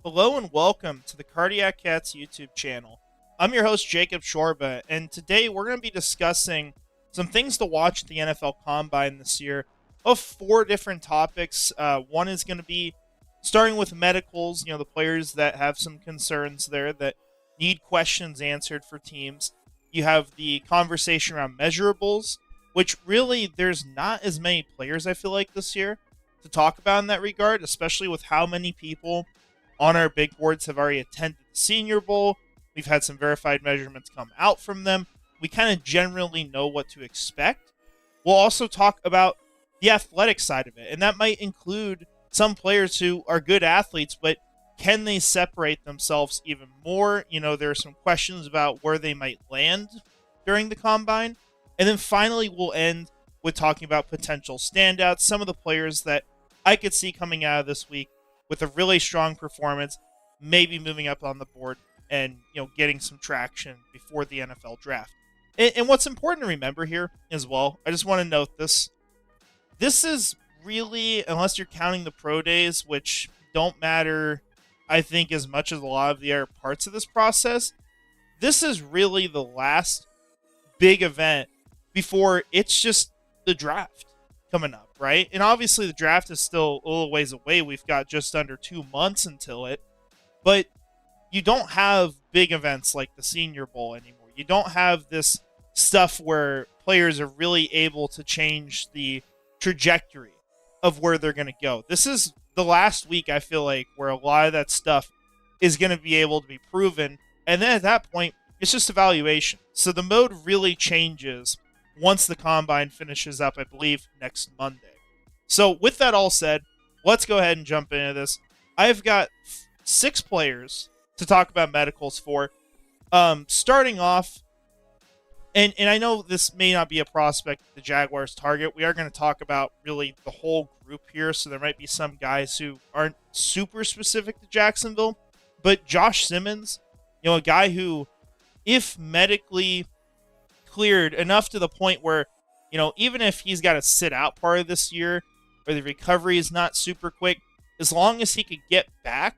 Hello and welcome to the Cardiac Cats YouTube channel. I'm your host, Jacob Shorba, and today we're going to be discussing some things to watch at the NFL Combine this year of four different topics. One is going to be starting with medicals, the players that have some concerns there that need questions answered for teams. You have the conversation around measurables, which really there's not as many players, I feel like, this year to talk about in that regard, especially with how many people on our big boards have already attended the Senior Bowl. We've had some verified measurements come out from them. We kind of generally know what to expect. We'll also talk about the athletic side of it, and that might include some players who are good athletes, but can they separate themselves even more? There are some questions about where they might land during the combine. And then finally, we'll end with talking about potential standouts, some of the players that I could see coming out of this week with a really strong performance, maybe moving up on the board and getting some traction before the NFL draft. And what's important to remember here as well, I just want to note this. This is really, unless you're counting the pro days, which don't matter, I think, as much as a lot of the other parts of this process, this is really the last big event before it's just the draft coming up, right? And obviously the draft is still a little ways away. We've got just under 2 months until it, but you don't have big events like the Senior Bowl anymore. You don't have this stuff where players are really able to change the trajectory of where they're going to go. This is the last week, I feel like, where a lot of that stuff is going to be able to be proven. And then at that point, it's just evaluation. So the mode really changes once the combine finishes up, I believe, next Monday. So with that all said, let's go ahead and jump into this. I've got 6 players to talk about medicals for. Starting off, and I know this may not be a prospect the Jaguars target. We are going to talk about really the whole group here, so there might be some guys who aren't super specific to Jacksonville. But Josh Simmons, a guy who, if medically cleared enough to the point where, even if he's got to sit out part of this year or the recovery is not super quick, as long as he could get back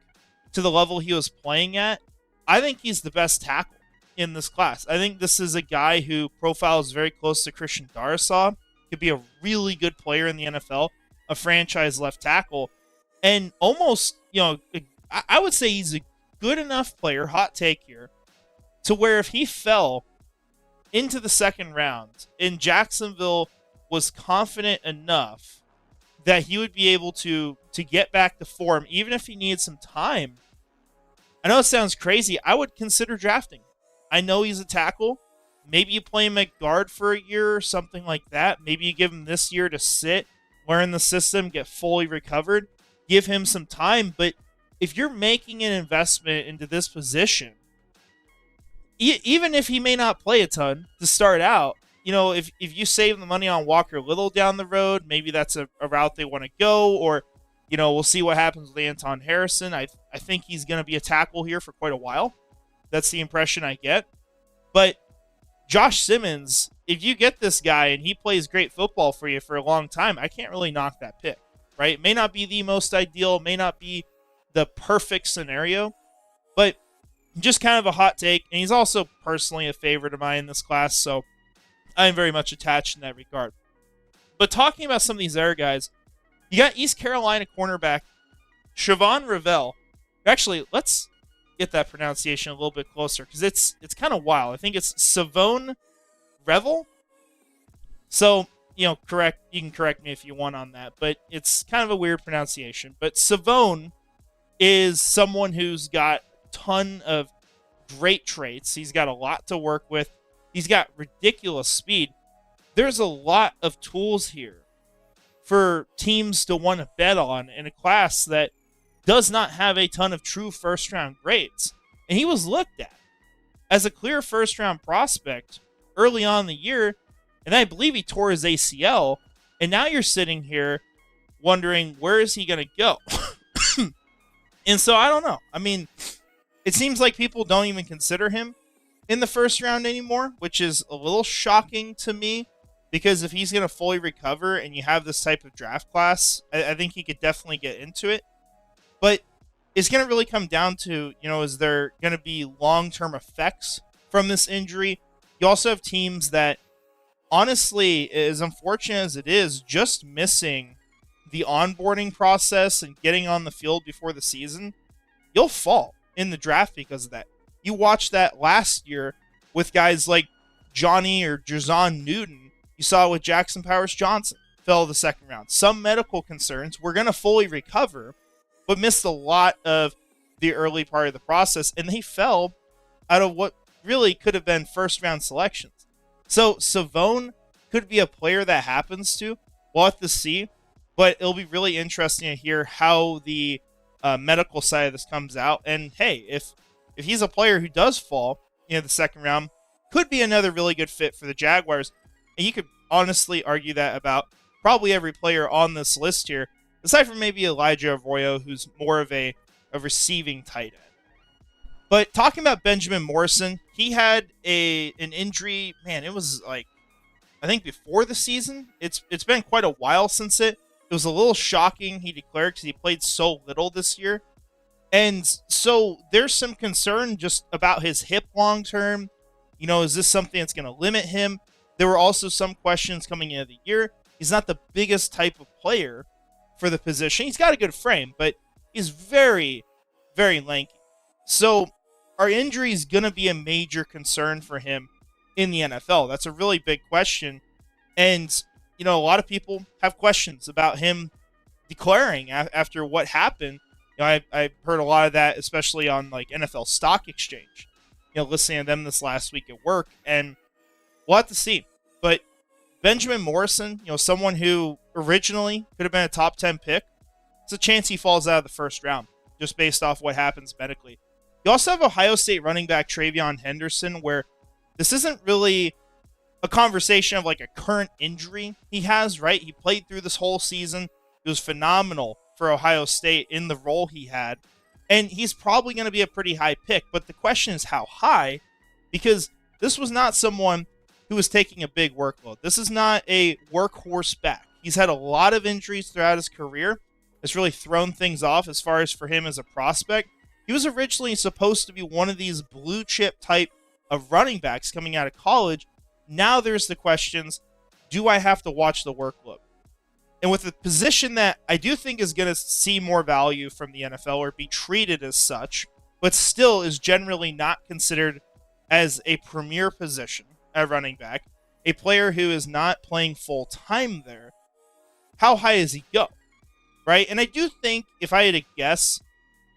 to the level he was playing at, I think he's the best tackle in this class. I think this is a guy who profiles very close to Christian Darrisaw, could be a really good player in the NFL, a franchise left tackle, and almost, I would say he's a good enough player, hot take here, to where if he fell into the second round and Jacksonville was confident enough that he would be able to get back to form, even if he needed some time, I know it sounds crazy, I would consider drafting. I know he's a tackle. Maybe you play him at guard for a year or something like that. Maybe you give him this year to sit, learn the system, get fully recovered, give him some time. But if you're making an investment into this position, even if he may not play a ton to start out, if you save the money on Walker Little down the road, maybe that's a route they want to go, or, we'll see what happens with Anton Harrison. I think he's going to be a tackle here for quite a while. That's the impression I get. But Josh Simmons, if you get this guy and he plays great football for you for a long time, I can't really knock that pick, right? It may not be the most ideal, may not be the perfect scenario, but just kind of a hot take. And he's also personally a favorite of mine in this class, so I'm very much attached in that regard. But talking about some of these other guys, you got East Carolina cornerback Siobhan Revell. Actually, let's get that pronunciation a little bit closer because it's kind of wild. I think it's Savone Revel. So, correct. You can correct me if you want on that, but it's kind of a weird pronunciation. But Savone is someone who's got a ton of great traits. He's got a lot to work with. He's got ridiculous speed. There's a lot of tools here for teams to want to bet on in a class that does not have a ton of true first-round grades. And he was looked at as a clear first-round prospect early on in the year, and I believe he tore his ACL, and now you're sitting here wondering, where is he going to go? And so I don't know. I mean, it seems like people don't even consider him in the first round anymore, which is a little shocking to me, because if he's going to fully recover and you have this type of draft class, I think he could definitely get into it. But is going to really come down to, is there going to be long-term effects from this injury? You also have teams that, honestly, as unfortunate as it is, just missing the onboarding process and getting on the field before the season, you'll fall in the draft because of that. You watched that last year with guys like Johnny or Jazon Newton. You saw it with Jackson Powers Johnson, fell the second round. Some medical concerns, were going to fully recover, but missed a lot of the early part of the process, and they fell out of what really could have been first-round selections. So Savone could be a player that happens to. We'll have to see, but it'll be really interesting to hear how the medical side of this comes out. And hey, if he's a player who does fall in the second round, could be another really good fit for the Jaguars. And you could honestly argue that about probably every player on this list here, aside from maybe Elijah Arroyo, who's more of a receiving tight end. But talking about Benjamin Morrison, he had an injury. Man, it was like, I think before the season. It's been quite a while since it. It was a little shocking, he declared, because he played so little this year. And so there's some concern just about his hip long term. Is this something that's going to limit him? There were also some questions coming into the year. He's not the biggest type of player for the position. He's got a good frame, but he's very, very lanky. So are injuries going to be a major concern for him in the NFL? That's a really big question. And, a lot of people have questions about him declaring after what happened. I've heard a lot of that, especially on like NFL Stock Exchange, listening to them this last week at work, and we'll have to see. But Benjamin Morrison, someone who originally could have been a top 10 pick, it's a chance he falls out of the first round just based off what happens medically. You also have Ohio State running back Travion Henderson, where this isn't really a conversation of like a current injury he has, right? He played through this whole season. It was phenomenal for Ohio State in the role he had. And he's probably going to be a pretty high pick. But the question is how high, because this was not someone who was taking a big workload. This is not a workhorse back. He's had a lot of injuries throughout his career. It's really thrown things off as far as for him as a prospect. He was originally supposed to be one of these blue chip type of running backs coming out of college. Now there's the questions, do I have to watch the workload? And with a position that I do think is going to see more value from the NFL or be treated as such, but still is generally not considered as a premier position at running back, a player who is not playing full time there, how high does he go? Right? And I do think, if I had to guess,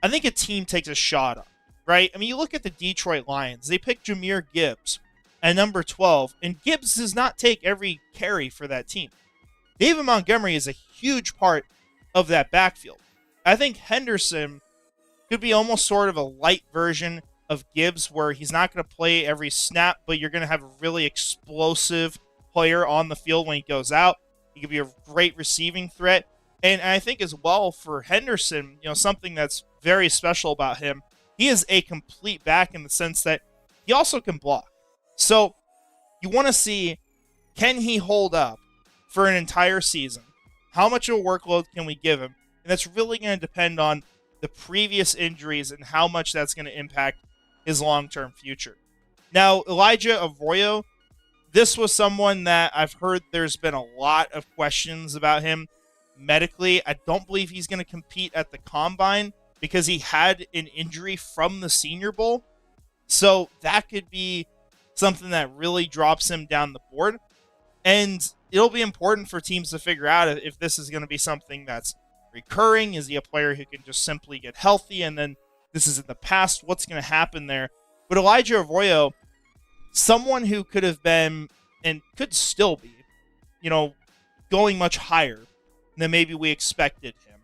I think a team takes a shot on, right? I mean, you look at the Detroit Lions. They picked Jahmyr Gibbs at number 12, and Gibbs does not take every carry for that team. David Montgomery is a huge part of that backfield. I think Henderson could be almost sort of a light version of Gibbs, where he's not going to play every snap, but you're going to have a really explosive player on the field when he goes out. He could be a great receiving threat. And I think as well for Henderson, something that's very special about him, he is a complete back in the sense that he also can block. So you want to see, can he hold up for an entire season? How much of a workload can we give him? And that's really going to depend on the previous injuries and how much that's going to impact his long-term future. Now, Elijah Arroyo, this was someone that I've heard there's been a lot of questions about him medically. I don't believe he's going to compete at the Combine because he had an injury from the Senior Bowl. So that could be something that really drops him down the board. And it'll be important for teams to figure out if this is going to be something that's recurring. Is he a player who can just simply get healthy and then this is in the past? What's going to happen there? But Elijah Arroyo, someone who could have been and could still be, going much higher than maybe we expected him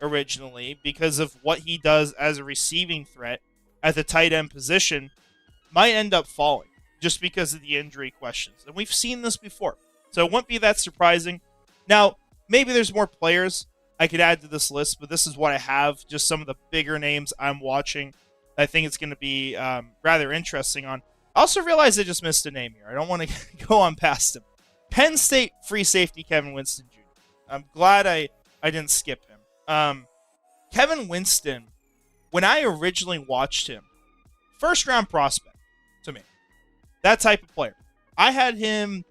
originally because of what he does as a receiving threat at the tight end position, might end up falling just because of the injury questions. And we've seen this before, so it wouldn't be that surprising. Now, maybe there's more players I could add to this list, but this is what I have, just some of the bigger names I'm watching. I think it's going to be rather interesting on. I also realize I just missed a name here. I don't want to go on past him. Penn State free safety Kevin Winston Jr. I'm glad I didn't skip him. Kevin Winston when I originally watched him, first round prospect to me, that type of player. I had him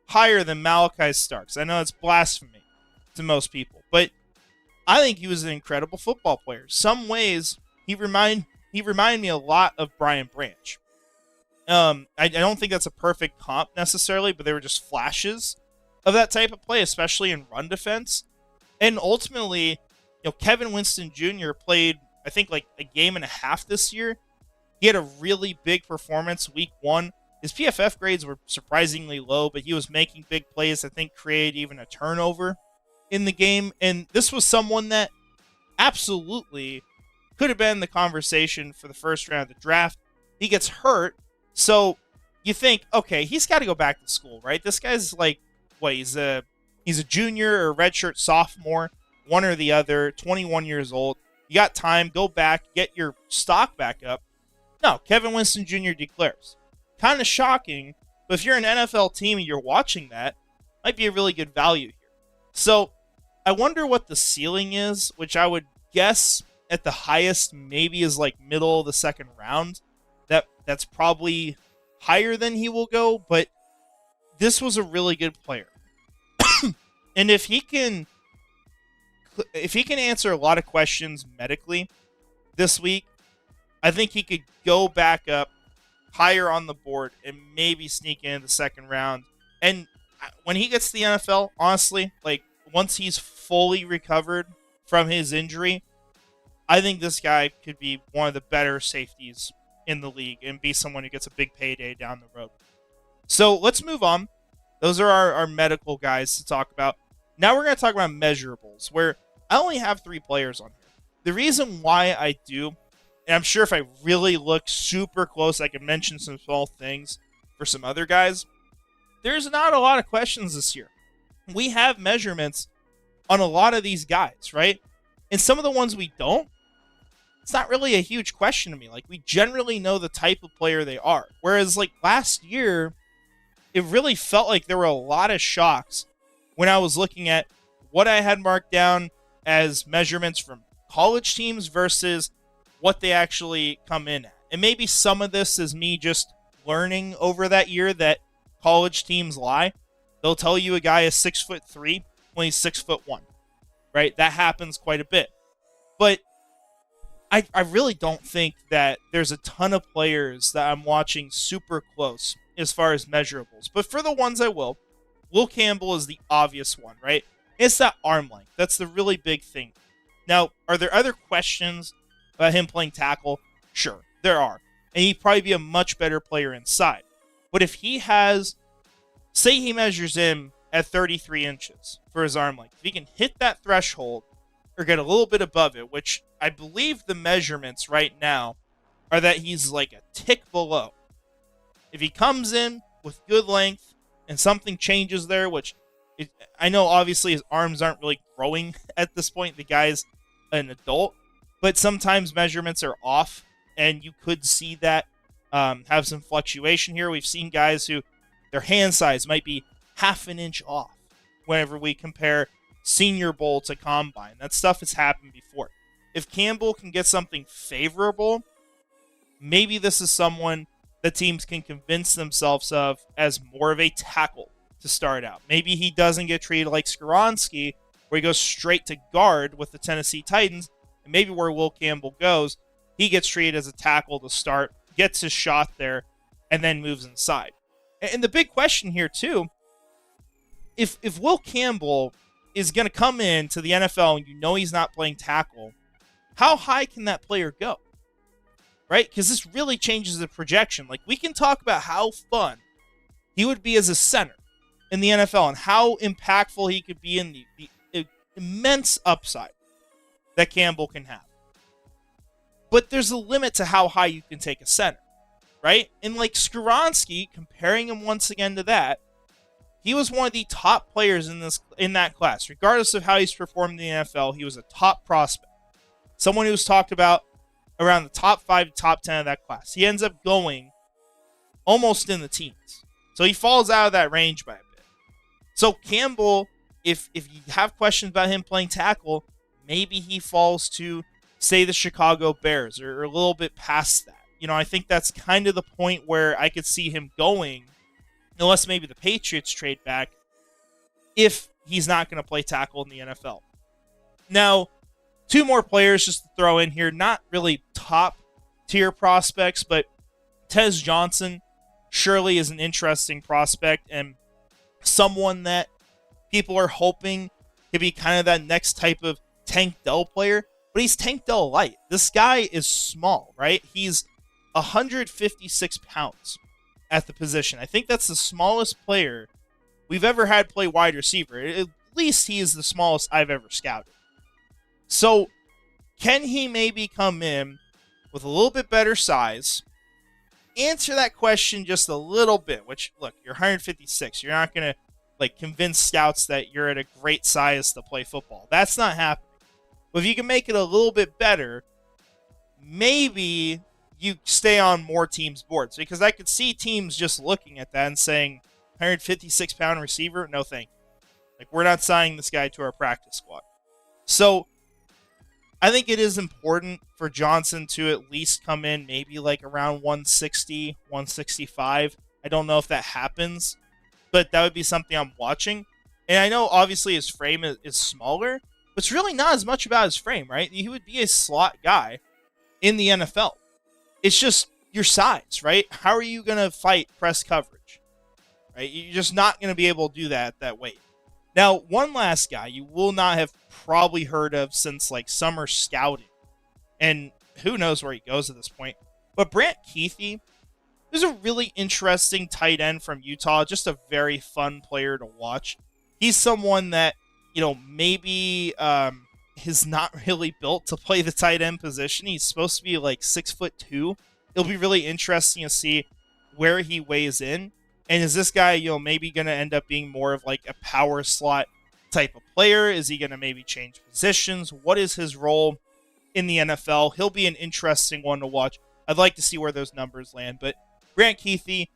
higher than Malachi Starks. I know it's blasphemy to most people, but I think he was an incredible football player. Some ways he remind me a lot of Brian Branch. I don't think that's a perfect comp necessarily, but they were just flashes of that type of play, especially in run defense. And ultimately, Kevin Winston Jr. played, I think, like a game and a half this year. He had a really big performance week 1. His PFF grades were surprisingly low, but he was making big plays. I think created even a turnover in the game. And this was someone that absolutely could have been the conversation for the first round of the draft. He gets hurt. So you think, okay, he's got to go back to school, right? This guy's like, what, he's a junior or redshirt sophomore, one or the other, 21 years old. You got time, go back, get your stock back up. No, Kevin Winston Jr. declares. Kind of shocking, but if you're an NFL team and you're watching that, might be a really good value here. So I wonder what the ceiling is, which I would guess at the highest maybe is like middle of the second round. That's probably higher than he will go, but this was a really good player. And if he can answer a lot of questions medically this week, I think he could go back up higher on the board and maybe sneak in the second round. And when he gets to the NFL, honestly, like once he's fully recovered from his injury, I think this guy could be one of the better safeties in the league and be someone who gets a big payday down the road. So let's move on. Those are our medical guys to talk about. Now we're going to talk about measurables, where I only have 3 players on here. The reason why I do, and I'm sure if I really look super close, I can mention some small things for some other guys. There's not a lot of questions this year. We have measurements on a lot of these guys, right? And some of the ones we don't, it's not really a huge question to me. Like, we generally know the type of player they are. Whereas, like, last year, it really felt like there were a lot of shocks when I was looking at what I had marked down as measurements from college teams versus what they actually come in at. And maybe some of this is me just learning over that year that college teams lie. They'll tell you a guy is 6'3" when he's 6'1", right? That happens quite a bit. But I really don't think that there's a ton of players that I'm watching super close as far as measurables. But for the ones I will Campbell is the obvious one, right? It's that arm length. That's the really big thing. Now, are there other questions about him playing tackle? Sure, there are. And he'd probably be a much better player inside. But if he has, say he measures in at 33 inches for his arm length, if he can hit that threshold or get a little bit above it, which I believe the measurements right now are that he's like a tick below. If he comes in with good length and something changes there, which I know obviously his arms aren't really growing at this point. The guy's an adult, but sometimes measurements are off, and you could see that have some fluctuation here. We've seen guys who their hand size might be half an inch off whenever we compare Senior Bowl to Combine. That stuff has happened before. If Campbell can get something favorable, maybe this is someone that teams can convince themselves of as more of a tackle to start out. Maybe he doesn't get treated like Skoronski, where he goes straight to guard with the Tennessee Titans, and maybe where Will Campbell goes, he gets treated as a tackle to start, gets his shot there, and then moves inside. And the big question here, too, if Will Campbell is going to come into the NFL and you know he's not playing tackle, how high can that player go? Right? Because this really changes the projection. Like, we can talk about how fun he would be as a center in the NFL and how impactful he could be in the immense upside that Campbell can have. But there's a limit to how high you can take a center, right? And like Skoronski, comparing him once again to that, he was one of the top players in that class. Regardless of how he's performed in the NFL, he was a top prospect. Someone who was talked about around the top 5 to top 10 of that class. He ends up going almost in the teens. So he falls out of that range by a bit. So Campbell, if you have questions about him playing tackle, maybe he falls to say the Chicago Bears or a little bit past that. I think that's kind of the point where I could see him going, unless maybe the Patriots trade back, if he's not going to play tackle in the NFL. Now, two more players just to throw in here, not really top tier prospects, but Tez Johnson surely is an interesting prospect and someone that people are hoping could be kind of that next type of Tank Dell player, but he's Tank Dell light. This guy is small, right? He's 156 pounds at the position. I think that's the smallest player we've ever had play wide receiver. At least he is the smallest I've ever scouted. So can he maybe come in with a little bit better size, answer that question just a little bit, which, look, you're 156. You're not going to convince scouts that you're at a great size to play football. That's not happening. But if you can make it a little bit better, maybe you stay on more teams' boards, because I could see teams just looking at that and saying, 156-pound receiver? No thank you. We're not signing this guy to our practice squad. So I think it is important for Johnson to at least come in maybe around 160, 165. I don't know if that happens, but that would be something I'm watching. And I know obviously his frame is smaller, but it's really not as much about his frame, right? He would be a slot guy in the NFL. It's just your size, right? How are you going to fight press coverage? Right? You're just not going to be able to do that at that weight. Now, one last guy you will not have probably heard of since summer scouting, and who knows where he goes at this point, but Brant Kuithe is a really interesting tight end from Utah, just a very fun player to watch. He's someone that, maybe is not really built to play the tight end position. He's supposed to be 6'2". It'll be really interesting to see where he weighs in. And is this guy, maybe going to end up being more of a power slot type of player? Is he going to maybe change positions? What is his role in the NFL? He'll be an interesting one to watch. I'd like to see where those numbers land. But Brant Kuithe,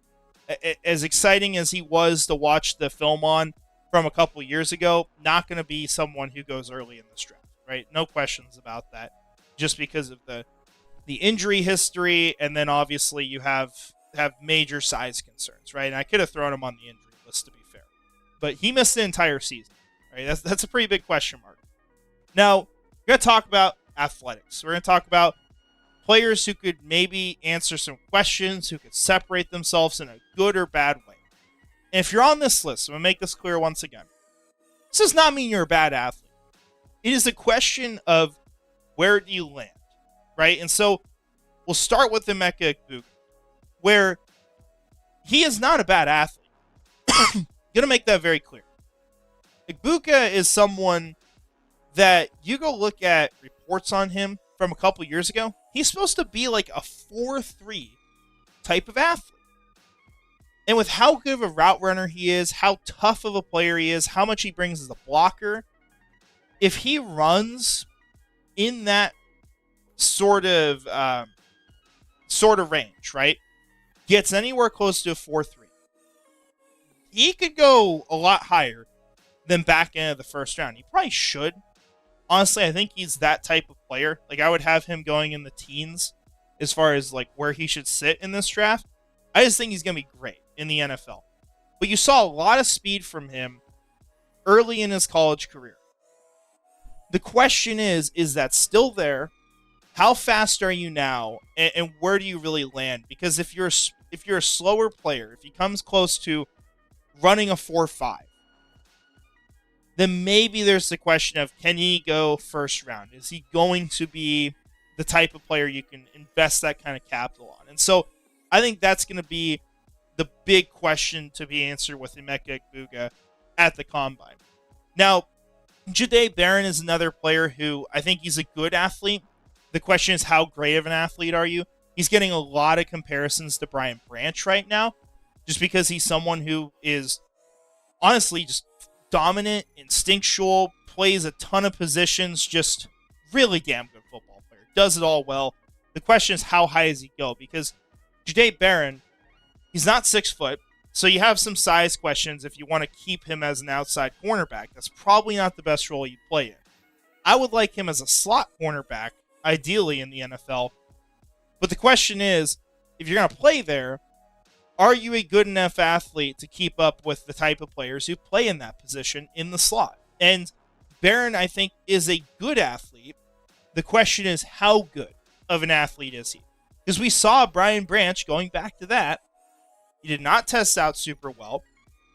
as exciting as he was to watch the film on from a couple years ago, not going to be someone who goes early in this draft, right? No questions about that, just because of the injury history, and then obviously you have major size concerns, right? And I could have thrown him on the injury list, to be fair, but he missed the entire season, right? That's a pretty big question mark. Now, we're going to talk about athletics. We're going to talk about players who could maybe answer some questions, who could separate themselves in a good or bad way. And if you're on this list, I'm going to make this clear once again. This does not mean you're a bad athlete. It is a question of where do you land, right? And so we'll start with Emeka Egbuka, where he is not a bad athlete. I'm going to make that very clear. Egbuka is someone that you go look at reports on him from a couple years ago. He's supposed to be a 4.3 type of athlete. And with how good of a route runner he is, how tough of a player he is, how much he brings as a blocker, if he runs in that sort of range, right, gets anywhere close to a 4.3, he could go a lot higher than back end of the first round. He probably should. Honestly, I think he's that type of player. I would have him going in the teens as far as where he should sit in this draft. I just think he's going to be great in the NFL. But you saw a lot of speed from him early in his college career. The question is that still there? How fast are you now? And where do you really land? Because if you're a slower player, if he comes close to running a 4.5, then maybe there's the question of, can he go first round? Is he going to be the type of player you can invest that kind of capital on? And so I think that's going to be the big question to be answered with Emeka Egbuka at the Combine. Now, Jahdae Barron is another player who I think he's a good athlete. The question is, how great of an athlete are you? He's getting a lot of comparisons to Brian Branch right now, just because he's someone who is honestly just dominant, instinctual, plays a ton of positions, just really damn good football player. Does it all well. The question is, how high does he go? Because Jahdae Barron, he's not 6 foot, so you have some size questions if you want to keep him as an outside cornerback. That's probably not the best role you play in. I would like him as a slot cornerback. ideally in the NFL. But the question is, if you're going to play there, are you a good enough athlete to keep up with the type of players who play in that position in the slot? And Barron, I think, is a good athlete. The question is, how good of an athlete is he? Because we saw Brian Branch, going back to that, he did not test out super well.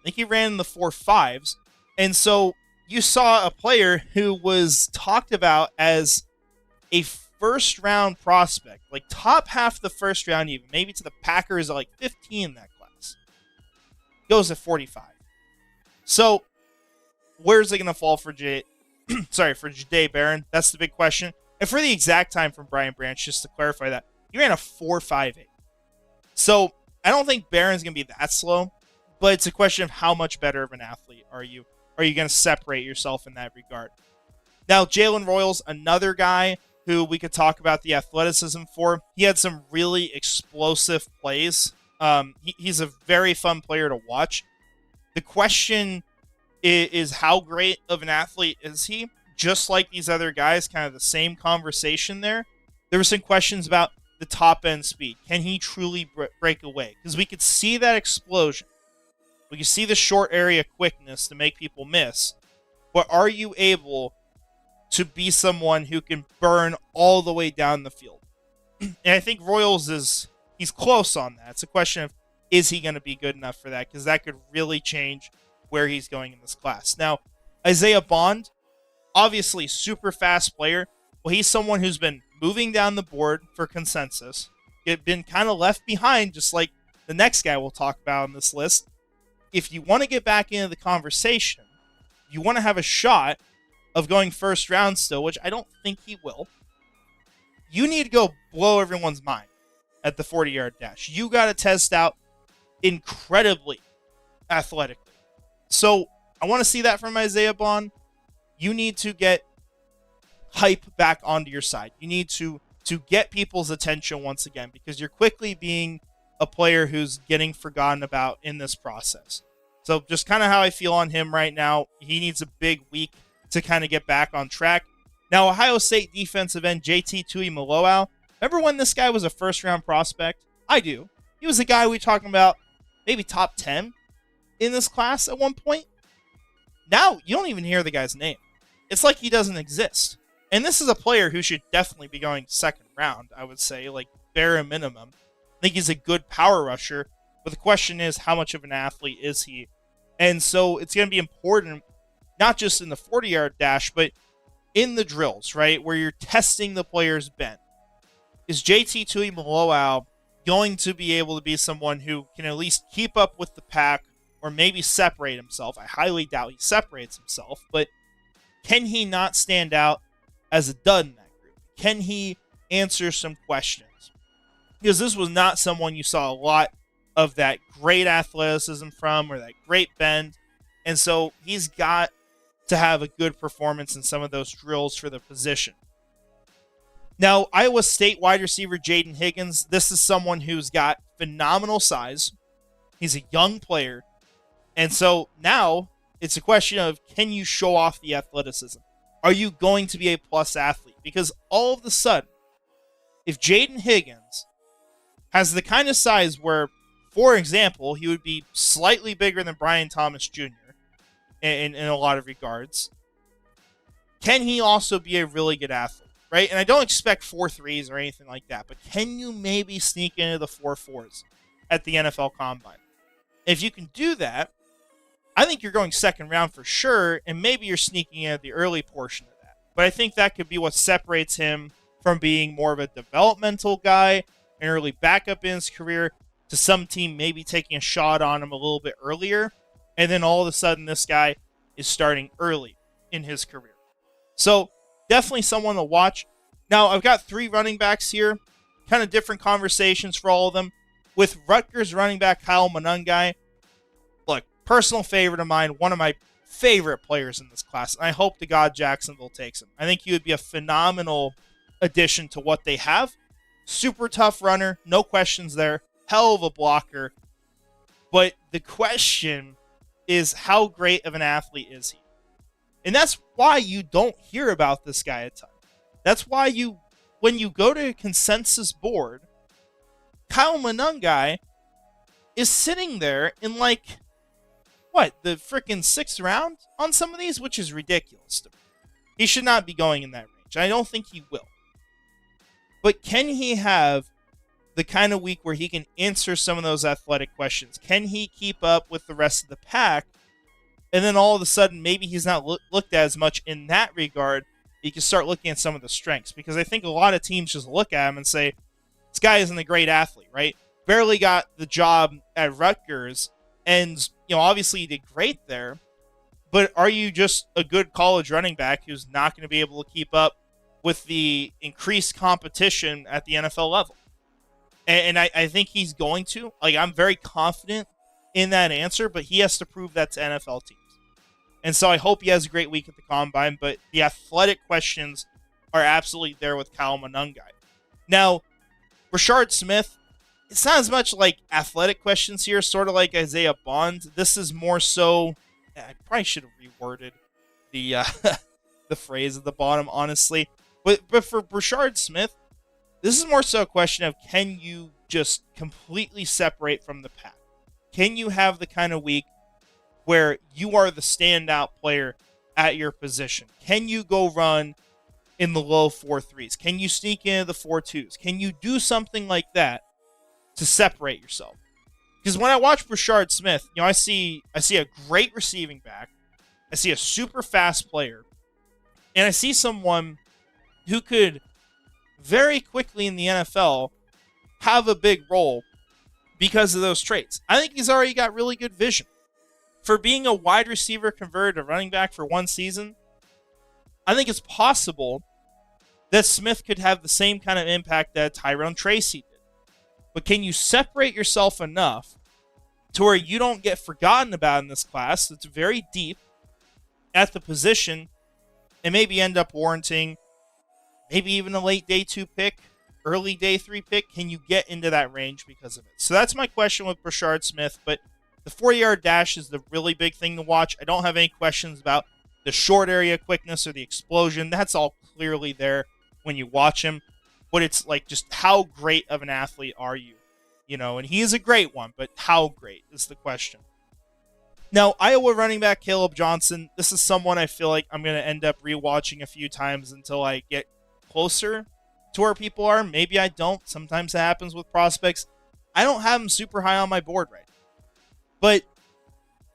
I think he ran in the 4.5s. And so you saw a player who was talked about as a first-round prospect, like top half of the first round even, maybe to the Packers at like 15 in that class. Goes at 45. So where's it going to fall for Jahdae Barron? That's the big question. And for the exact time from Brian Branch, just to clarify that, he ran a 4.58. So I don't think Barron's going to be that slow, but it's a question of how much better of an athlete are you? Are you going to separate yourself in that regard? Now, Jalen Royals, another guy who we could talk about the athleticism for. He had some really explosive plays. He's a very fun player to watch. The question is how great of an athlete is he? Just like these other guys, kind of the same conversation there. There were some questions about the top end speed. Can he truly break away? Because we could see that explosion. We could see the short area quickness to make people miss. But are you able to be someone who can burn all the way down the field? And I think Royals he's close on that. It's a question of, is he going to be good enough for that? Because that could really change where he's going in this class. Now, Isaiah Bond, obviously super fast player. Well, he's someone who's been moving down the board for consensus. He's been kind of left behind, just like the next guy we'll talk about on this list. If you want to get back into the conversation, you want to have a shot of going first round still, which I don't think he will, you need to go blow everyone's mind at the 40-yard dash. You got to test out incredibly athletically. So I want to see that from Isaiah Bond. You need to get hype back onto your side. You need to get people's attention once again, because you're quickly being a player who's getting forgotten about in this process. So just kind of how I feel on him right now. He needs a big week to kind of get back on track. Now, Ohio State defensive end JT Tuimoloau. Remember when this guy was a first-round prospect? I do. He was a guy we talking about maybe top 10 in this class at one point. Now, you don't even hear the guy's name. It's like he doesn't exist. And this is a player who should definitely be going second round, I would say, like bare minimum. I think he's a good power rusher, but the question is, how much of an athlete is he? And so it's going to be important, not just in the 40-yard dash, but in the drills, right, where you're testing the player's bend. Is JT Tuimoloau going to be able to be someone who can at least keep up with the pack or maybe separate himself? I highly doubt he separates himself, but can he not stand out as a dud in that group? Can he answer some questions? Because this was not someone you saw a lot of that great athleticism from or that great bend. And so he's got to have a good performance in some of those drills for the position. Now, Iowa State wide receiver Jaden Higgins, this is someone who's got phenomenal size. He's a young player. And so now it's a question of, can you show off the athleticism? Are you going to be a plus athlete? Because all of a sudden, if Jaden Higgins has the kind of size where, for example, he would be slightly bigger than Brian Thomas Jr. in a lot of regards, can he also be a really good athlete, right? And I don't expect 4.3s or anything like that, but can you maybe sneak into the 4.4s at the NFL Combine? If you can do that, I think you're going second round for sure, and maybe you're sneaking in at the early portion of that. But I think that could be what separates him from being more of a developmental guy, an early backup in his career, to some team maybe taking a shot on him a little bit earlier, and then all of a sudden this guy is starting early in his career. So definitely someone to watch. Now, I've got 3 running backs here, kind of different conversations for all of them. With Rutgers running back Kyle Monangai, look, personal favorite of mine, one of my favorite players in this class, and I hope to God Jacksonville takes him. I think he would be a phenomenal addition to what they have. Super tough runner, no questions there. Hell of a blocker. But the question is, how great of an athlete is he? And that's why you don't hear about this guy a ton. That's why you when you go to a consensus board, Kyle Monangai is sitting there in like, what, the freaking 6th round on some of these, which is ridiculous to me. He should not be going in that range. I don't think he will. But can he have the kind of week where he can answer some of those athletic questions? Can he keep up with the rest of the pack? And then all of a sudden, maybe he's not looked at as much in that regard. You can start looking at some of the strengths. Because I think a lot of teams just look at him and say, this guy isn't a great athlete, right? Barely got the job at Rutgers. And, obviously he did great there. But are you just a good college running back who's not going to be able to keep up with the increased competition at the NFL level? And I think he's going to. Like, I'm very confident in that answer, but he has to prove that to NFL teams. And so I hope he has a great week at the Combine, but the athletic questions are absolutely there with Kyle Monangai. Now, Rashard Smith, it's not as much like athletic questions here, sort of like Isaiah Bond. This is more so, I probably should have reworded the the phrase at the bottom, honestly. But for Rashard Smith, this is more so a question of, can you just completely separate from the pack? Can you have the kind of week where you are the standout player at your position? Can you go run in the low 4.3s? Can you sneak into the 4.2s? Can you do something like that to separate yourself? Because when I watch Rashard Smith, I see a great receiving back. I see a super fast player. And I see someone who could very quickly in the NFL have a big role because of those traits. I think he's already got really good vision. For being a wide receiver converted to running back for one season, I think it's possible that Smith could have the same kind of impact that Tyrone Tracy did. But can you separate yourself enough to where you don't get forgotten about in this class that's very deep at the position and maybe end up warranting maybe even a late day 2 pick, early day 3 pick? Can you get into that range because of it? So that's my question with Rashard Smith. But the 40-yard dash is the really big thing to watch. I don't have any questions about the short area quickness or the explosion. That's all clearly there when you watch him. But it's like, just how great of an athlete are you? And he is a great one, but how great is the question. Now, Iowa running back Caleb Johnson, this is someone I feel like I'm going to end up rewatching a few times until I get closer to where people are. Maybe I don't. Sometimes it happens with prospects. I don't have him super high on my board right now. But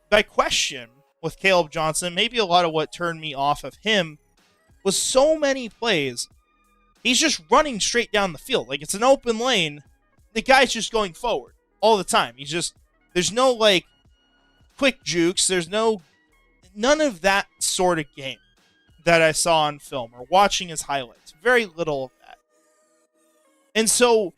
my question with Caleb Johnson, maybe a lot of what turned me off of him, was so many plays, he's just running straight down the field. Like, it's an open lane. The guy's just going forward all the time. There's no, like, quick jukes. There's none of that sort of game that I saw on film or watching his highlights. Very little of that. And so,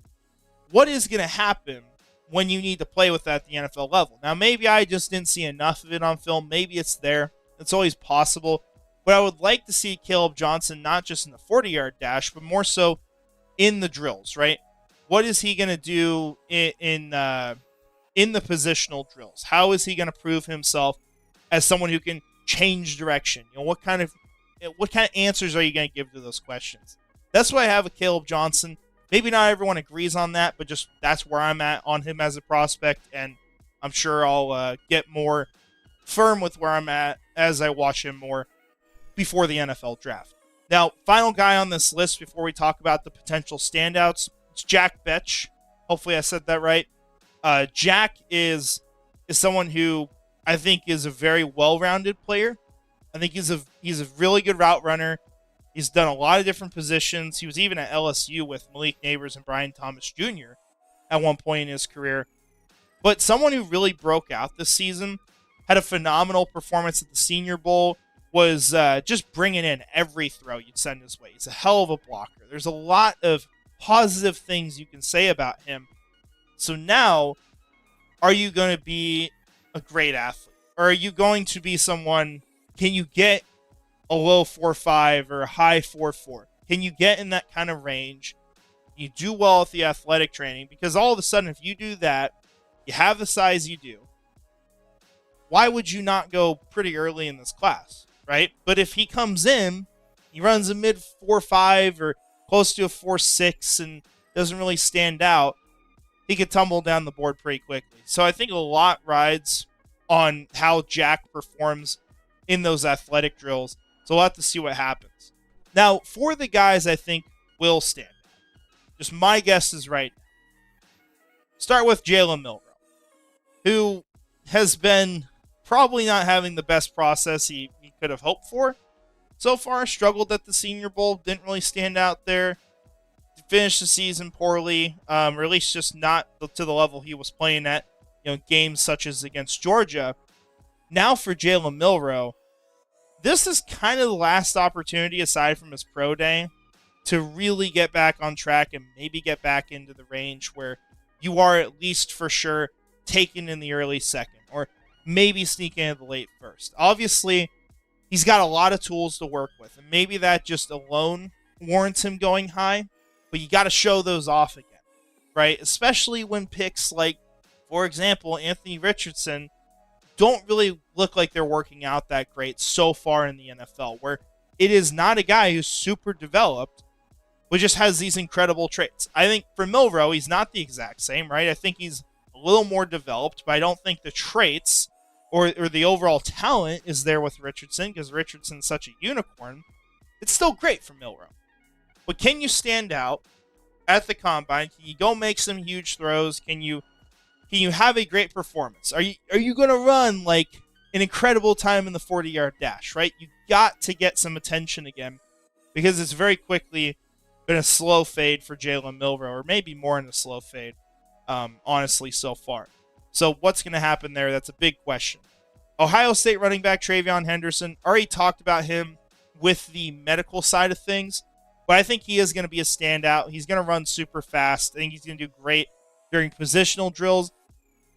what is going to happen when you need to play with that at the NFL level? Now, maybe I just didn't see enough of it on film. Maybe it's there. It's always possible. But I would like to see Caleb Johnson not just in the 40-yard dash, but more so in the drills, right? What is he going to do in the positional drills? How is he going to prove himself as someone who can change direction? What kind of answers are you going to give to those questions? That's what I have with Caleb Johnson. Maybe not everyone agrees on that, but just that's where I'm at on him as a prospect, and I'm sure I'll get more firm with where I'm at as I watch him more before the NFL draft. Now, final guy on this list before we talk about the potential standouts, it's Jack Betch. Hopefully I said that right. Jack is someone who I think is a very well-rounded player. I think he's a really good route runner. He's done a lot of different positions. He was even at LSU with Malik Neighbors and Brian Thomas Jr. at one point in his career. But someone who really broke out this season, had a phenomenal performance at the Senior Bowl, was just bringing in every throw you'd send his way. He's a hell of a blocker. There's a lot of positive things you can say about him. So now, are you going to be a great athlete? Or are you going to be someone, can you get a low 4.5 or a high 4.4? Can you get in that kind of range? You do well at the athletic training, because all of a sudden, if you do that, you have the size you do, why would you not go pretty early in this class, right? But if he comes in, he runs a mid 4.5 or close to a 4.6 and doesn't really stand out, he could tumble down the board pretty quickly. So I think a lot rides on how Jack performs in those athletic drills. So we'll have to see what happens. Now, for the guys I think will stand out, just my guess is right now. Start with Jalen Milroe, who has been probably not having the best process he could have hoped for. So far, struggled at the Senior Bowl, didn't really stand out there. Finished the season poorly, or at least just not to the level he was playing at, games such as against Georgia. Now for Jalen Milroe, this is kind of the last opportunity, aside from his pro day, to really get back on track and maybe get back into the range where you are at least for sure taken in the early second, or maybe sneaking into the late first. Obviously, he's got a lot of tools to work with, and maybe that just alone warrants him going high, but you got to show those off again, right? Especially when picks like, for example, Anthony Richardson don't really look like they're working out that great so far in the NFL, where it is not a guy who's super developed, but just has these incredible traits. I think for Milroe, he's not the exact same, right? I think he's a little more developed, but I don't think the traits or the overall talent is there with Richardson, because Richardson's such a unicorn. It's still great for Milroe. But can you stand out at the combine? Can you go make some huge throws? Can you have a great performance? Are you going to run like an incredible time in the 40-yard dash, right? You got to get some attention again, because it's very quickly been a slow fade for Jalen Milroe, or maybe more in a slow fade, honestly, so far. So what's going to happen there? That's a big question. Ohio State running back Travion Henderson, already talked about him with the medical side of things, but I think he is going to be a standout. He's going to run super fast. I think he's going to do great during positional drills.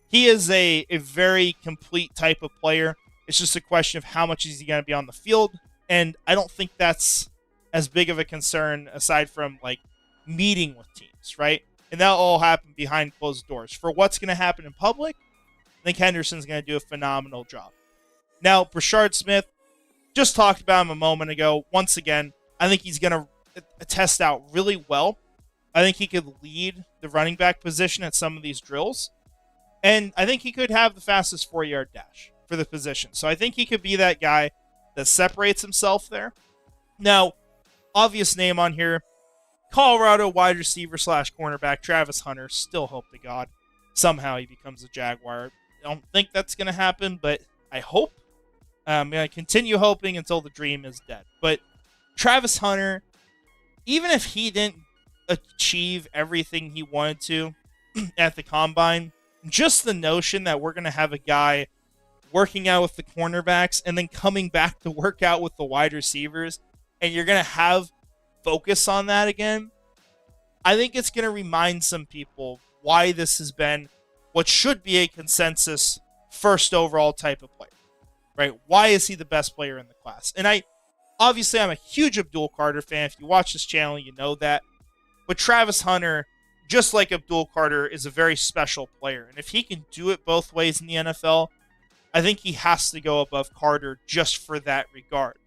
He is a very complete type of player. It's just a question of how much is he going to be on the field, and I don't think that's as big of a concern aside from like meeting with teams, right? And that'll all happen behind closed doors. For what's going to happen in public, I think Henderson's going to do a phenomenal job. Now, Brashard Smith, just talked about him a moment ago. Once again, I think he's going to test out really well. I think he could lead the running back position at some of these drills. And I think he could have the fastest 4-yard dash for the position. So I think he could be that guy that separates himself there. Now, obvious name on here, Colorado wide receiver / cornerback Travis Hunter. Still hope to God somehow he becomes a Jaguar. I don't think that's going to happen, but I hope. I'm going to continue hoping until the dream is dead. But Travis Hunter, even if he didn't achieve everything he wanted to at the combine, just the notion that we're going to have a guy working out with the cornerbacks and then coming back to work out with the wide receivers, and you're going to have focus on that again, I think it's going to remind some people why this has been what should be a consensus first overall type of player, right? Why is he the best player in the class? And I'm a huge Abdul Carter fan. If you watch this channel, you know that. But Travis Hunter, just like Abdul Carter, is a very special player. And if he can do it both ways in the NFL, I think he has to go above Carter just for that regard.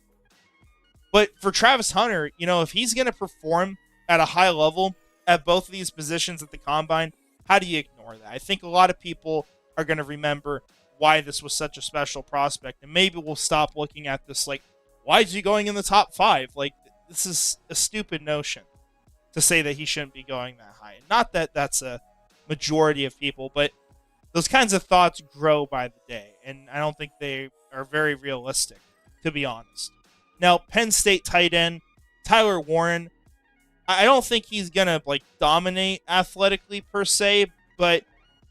But for Travis Hunter, if he's going to perform at a high level at both of these positions at the combine, how do you ignore that? I think a lot of people are going to remember why this was such a special prospect. And maybe we'll stop looking at this like, why is he going in the top 5? Like, this is a stupid notion to say that he shouldn't be going that high. Not that that's a majority of people, but those kinds of thoughts grow by the day. And I don't think they are very realistic, to be honest. Now, Penn State tight end Tyler Warren, I don't think he's going to dominate athletically per se, but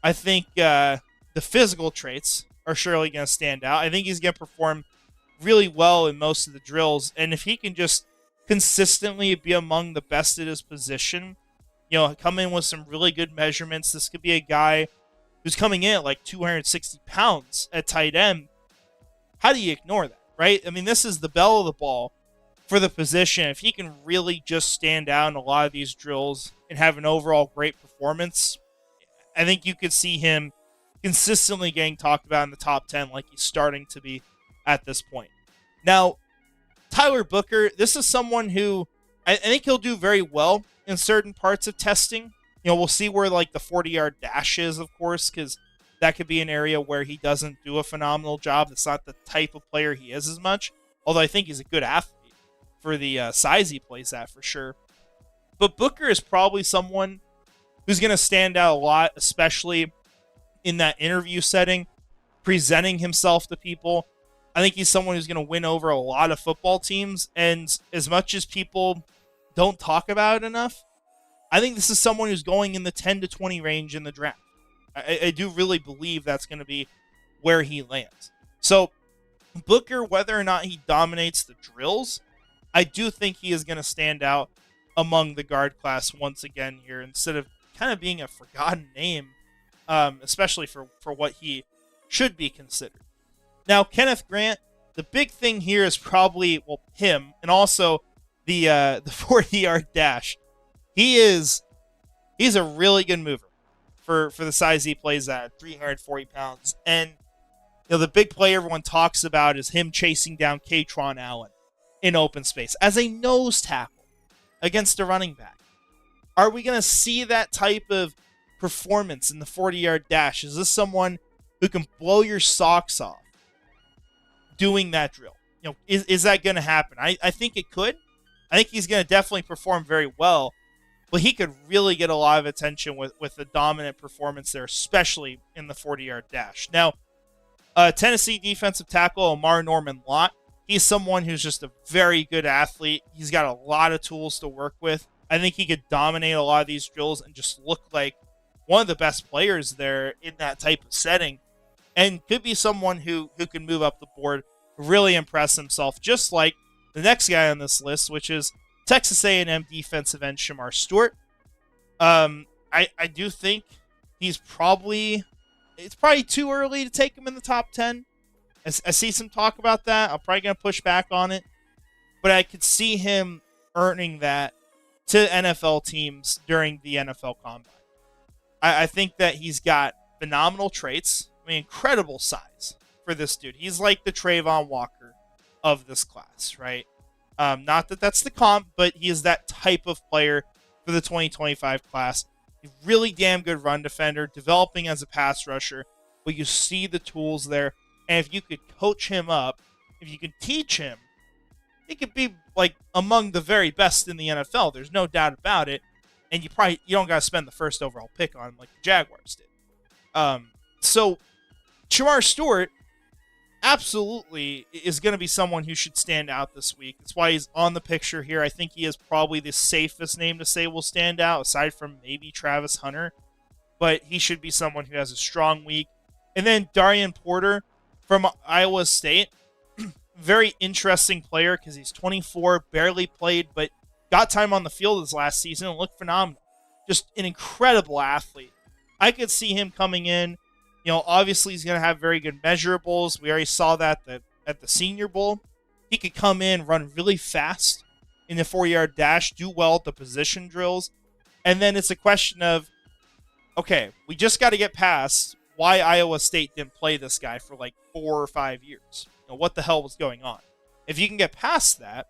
I think the physical traits are surely going to stand out. I think he's going to perform really well in most of the drills. And if he can just consistently be among the best at his position, come in with some really good measurements, this could be a guy who's coming in at 260 pounds at tight end. How do you ignore that, right? I mean, this is the belle of the ball for the position. If he can really just stand out in a lot of these drills and have an overall great performance, I think you could see him consistently getting talked about in the top 10 like he's starting to be at this point. Now, Tyler Booker, this is someone who I think he'll do very well in certain parts of testing. We'll see where like the 40-yard dash is, of course, because that could be an area where he doesn't do a phenomenal job. That's not the type of player he is as much. Although I think he's a good athlete for the size he plays at for sure. But Booker is probably someone who's going to stand out a lot, especially in that interview setting, presenting himself to people. I think he's someone who's going to win over a lot of football teams. And as much as people don't talk about it enough, I think this is someone who's going in the 10 to 20 range in the draft. I do really believe that's going to be where he lands. So Booker, whether or not he dominates the drills, I do think he is going to stand out among the guard class once again here, instead of kind of being a forgotten name, especially for what he should be considered. Now, Kenneth Grant, the big thing here is probably, well, him, and also the 40-yard dash. He's a really good mover for the size he plays at, 340 pounds. And the big play everyone talks about is him chasing down Hines-Allen in open space as a nose tackle against a running back. Are we going to see that type of performance in the 40-yard dash? Is this someone who can blow your socks off doing that drill? Is that going to happen? I think it could. I think he's going to definitely perform very well, but he could really get a lot of attention with the dominant performance there, especially in the 40-yard dash. Now, Tennessee defensive tackle Omar Norman-Lott, he's someone who's just a very good athlete. He's got a lot of tools to work with. I think he could dominate a lot of these drills and just look like one of the best players there in that type of setting, and could be someone who can move up the board, really impress himself, just like the next guy on this list, which is Texas A&M defensive end Shamar Stewart. I do think it's probably too early to take him in the top 10. I see some talk about that. I'm probably going to push back on it, but I could see him earning that to NFL teams during the NFL Combine. I think that he's got phenomenal traits. I mean, incredible size for this dude. He's like the Trayvon Walker of this class, right? Not that that's the comp, but he is that type of player for the 2025 class. He's really damn good run defender, developing as a pass rusher, but you see the tools there. And if you could coach him up, if you could teach him, he could be like among the very best in the NFL. There's no doubt about it. And you don't got to spend the first overall pick on him like the Jaguars did. So Shamar Stewart absolutely is going to be someone who should stand out this week. That's why he's on the picture here. I think he is probably the safest name to say will stand out, aside from maybe Travis Hunter. But he should be someone who has a strong week. And then Darian Porter from Iowa State. Very interesting player because he's 24, barely played, but got time on the field this last season and looked phenomenal. Just an incredible athlete. I could see him coming in. Obviously he's going to have very good measurables. We already saw that at the Senior Bowl. He could come in, run really fast in the 4-yard dash, do well at the position drills. And then it's a question of, okay, we just got to get past why Iowa State didn't play this guy for like 4 or 5 years. What the hell was going on? If you can get past that,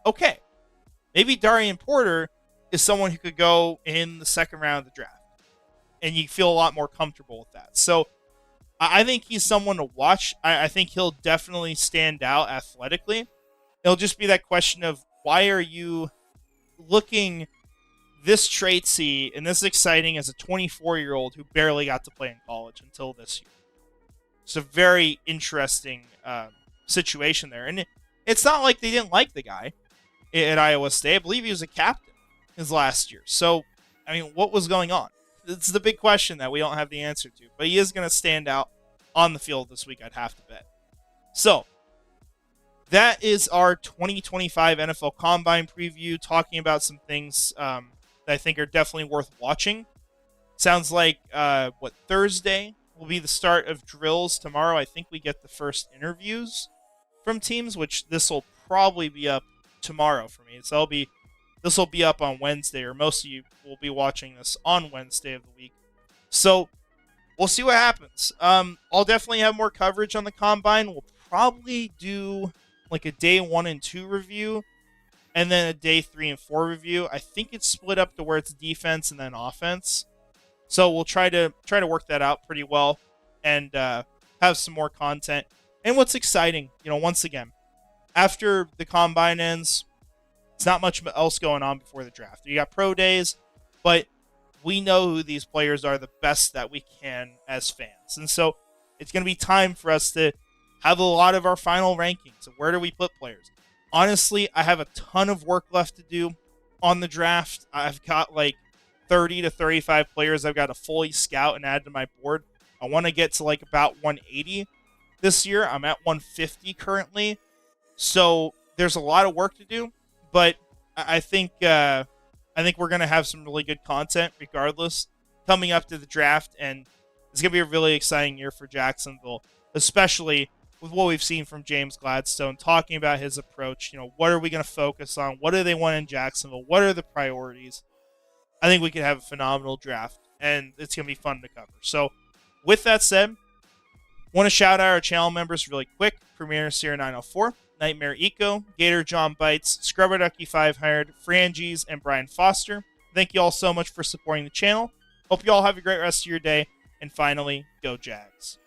okay. Maybe Darian Porter is someone who could go in the second round of the draft. And you feel a lot more comfortable with that. So I think he's someone to watch. I think he'll definitely stand out athletically. It'll just be that question of, why are you looking this traitsy and this exciting as a 24-year-old who barely got to play in college until this year? It's a very interesting situation there. And it's not like they didn't like the guy at Iowa State. I believe he was a captain his last year. So, I mean, what was going on? It's the big question that we don't have the answer to. But he is going to stand out on the field this week, I'd have to bet. So, that is our 2025 NFL Combine preview, talking about some things that I think are definitely worth watching. Sounds like, Thursday will be the start of drills. Tomorrow, I think we get the first interviews from teams, which this will probably be up tomorrow for me. So this will be up on Wednesday, or most of you will be watching this on Wednesday of the week. So we'll see what happens. I'll definitely have more coverage on the Combine. We'll probably do like a day 1 and 2 review, and then a day 3 and 4 review. I think it's split up to where it's defense and then offense. So we'll try to work that out pretty well and have some more content. And what's exciting, once again, after the combine ends, it's not much else going on before the draft. You got pro days, but we know who these players are the best that we can as fans. And so it's going to be time for us to have a lot of our final rankings. Where do we put players? Honestly, I have a ton of work left to do on the draft. I've got like 30 to 35 players I've got to fully scout and add to my board. I want to get to like about 180 this year. I'm at 150 currently. So there's a lot of work to do, but I think we're going to have some really good content regardless coming up to the draft, and it's going to be a really exciting year for Jacksonville, especially with what we've seen from James Gladstone talking about his approach. What are we going to focus on? What do they want in Jacksonville? What are the priorities? I think we could have a phenomenal draft, and it's going to be fun to cover. So with that said, want to shout out our channel members really quick. Premier Sierra 904, Nightmare Eco, Gator John Bites, Scrubber Ducky 500, Frangies, and Brian Foster. Thank you all so much for supporting the channel. Hope you all have a great rest of your day. And finally, go Jags.